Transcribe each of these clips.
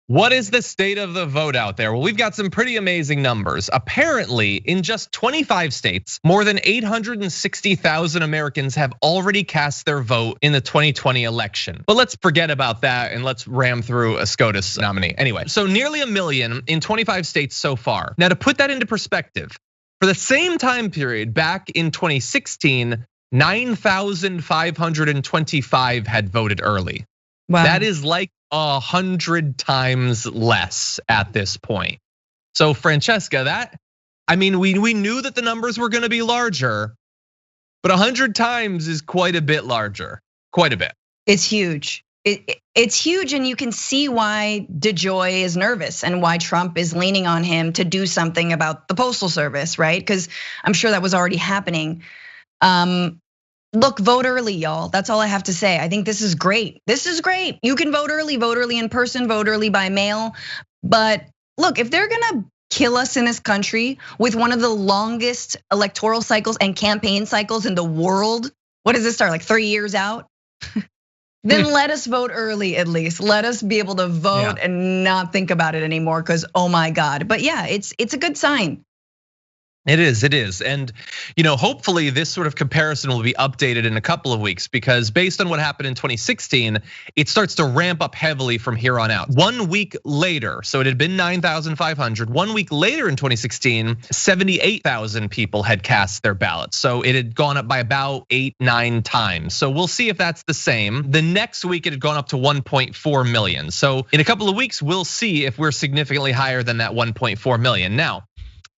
What is the state of the vote out there? Well, we've got some pretty amazing numbers. Apparently, in just 25 states, more than 860,000 Americans have already cast their vote in the 2020 election. But let's forget about that and let's ram through a SCOTUS nominee. Anyway, so nearly 1 million in 25 states so far. Now, to put that into perspective, for the same time period back in 2016, 9,525 had voted early. Wow. That is like 100 times less at this point. So Francesca, we knew that the numbers were gonna be larger, but 100 times is quite a bit larger, quite a bit. It's huge. It's huge, and you can see why DeJoy is nervous and why Trump is leaning on him to do something about the Postal Service, right? Because I'm sure that was already happening. Look, vote early, y'all. That's all I have to say. I think this is great. This is great. You can vote early in person, vote early by mail. But look, if they're gonna kill us in this country with one of the longest electoral cycles and campaign cycles in the world, what does this start, like 3 years out? Then let us vote early at least. Let us be able to vote and not think about it anymore, because oh my God. But yeah, it's a good sign. It is. And hopefully this sort of comparison will be updated in a couple of weeks, because based on what happened in 2016, it starts to ramp up heavily from here on out. 1 week later, so it had been 9,500. 1 week later in 2016, 78,000 people had cast their ballots. So it had gone up by about 8-9 times. So we'll see if that's the same. The next week it had gone up to 1.4 million. So in a couple of weeks, we'll see if we're significantly higher than that 1.4 million. Now,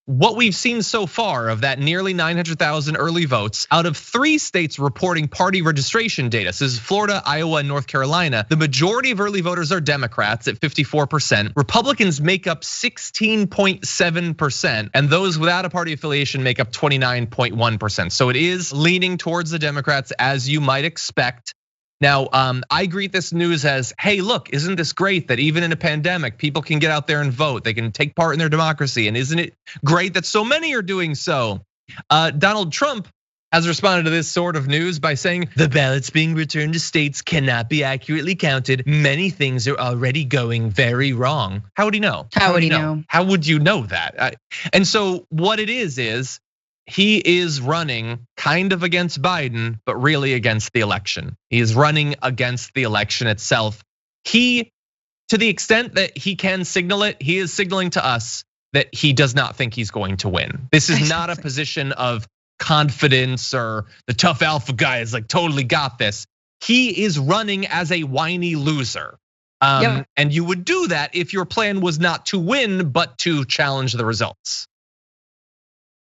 what we've seen so far of that nearly 900,000 early votes out of 3 states reporting party registration data. So this is Florida, Iowa, and North Carolina. The majority of early voters are Democrats at 54%. Republicans make up 16.7%, and those without a party affiliation make up 29.1%. So it is leaning towards the Democrats, as you might expect. Now, I greet this news as, hey, look, isn't this great that even in a pandemic, people can get out there and vote? They can take part in their democracy. And isn't it great that so many are doing so? Donald Trump has responded to this sort of news by saying, the ballots being returned to states cannot be accurately counted. Many things are already going very wrong. How would he know? How would he know? How would you know that? And so what it is he is running kind of against Biden, but really against the election. He is running against the election itself. To the extent that he can signal it, he is signaling to us that he does not think he's going to win. This is not a position of confidence or the tough alpha guy is like totally got this. He is running as a whiny loser. And you would do that if your plan was not to win, but to challenge the results.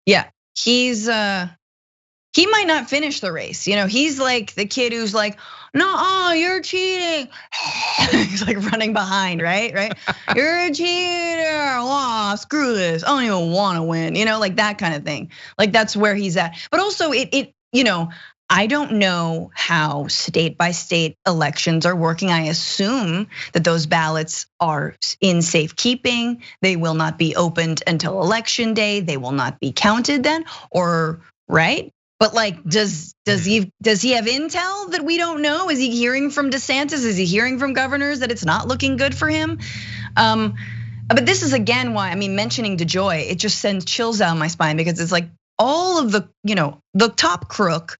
Yeah. He might not finish the race. He's like the kid who's like, no, you're cheating. He's like running behind, right? You're a cheater. Oh, screw this. I don't even want to win. Like that kind of thing. Like that's where he's at. But also I don't know how state by state elections are working. I assume that those ballots are in safekeeping. They will not be opened until election day. They will not be counted then, or right? But like, does he have intel that we don't know? Is he hearing from DeSantis? Is he hearing from governors that it's not looking good for him? But this is again why, mentioning DeJoy, it just sends chills down my spine, because it's like all of the top crook.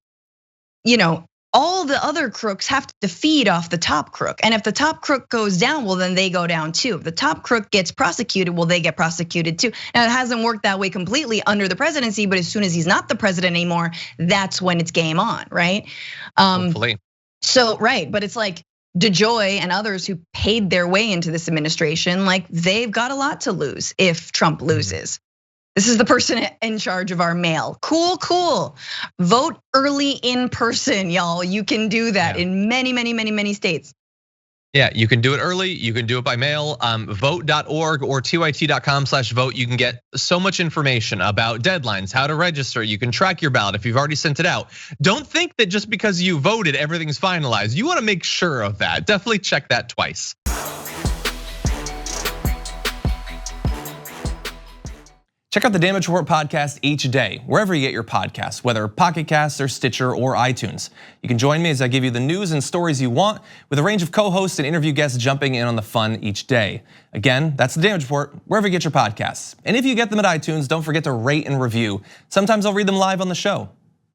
All the other crooks have to feed off the top crook. And if the top crook goes down, well, then they go down too. If the top crook gets prosecuted, well, they get prosecuted too. Now, it hasn't worked that way completely under the presidency, but as soon as he's not the president anymore, that's when it's game on, right? Hopefully. So, right, but it's like DeJoy and others who paid their way into this administration, like they've got a lot to lose if Trump loses. This is the person in charge of our mail. Cool. Vote early in person, y'all. You can do that in many states. Yeah, you can do it early. You can do it by mail. Vote.org or tyt.com/vote. You can get so much information about deadlines, how to register. You can track your ballot if you've already sent it out. Don't think that just because you voted, everything's finalized. You want to make sure of that. Definitely check that twice. Check out the Damage Report podcast each day, wherever you get your podcasts, whether Pocket Casts or Stitcher or iTunes. You can join me as I give you the news and stories you want, with a range of co-hosts and interview guests jumping in on the fun each day. Again, that's the Damage Report, wherever you get your podcasts. And if you get them at iTunes, don't forget to rate and review. Sometimes I'll read them live on the show.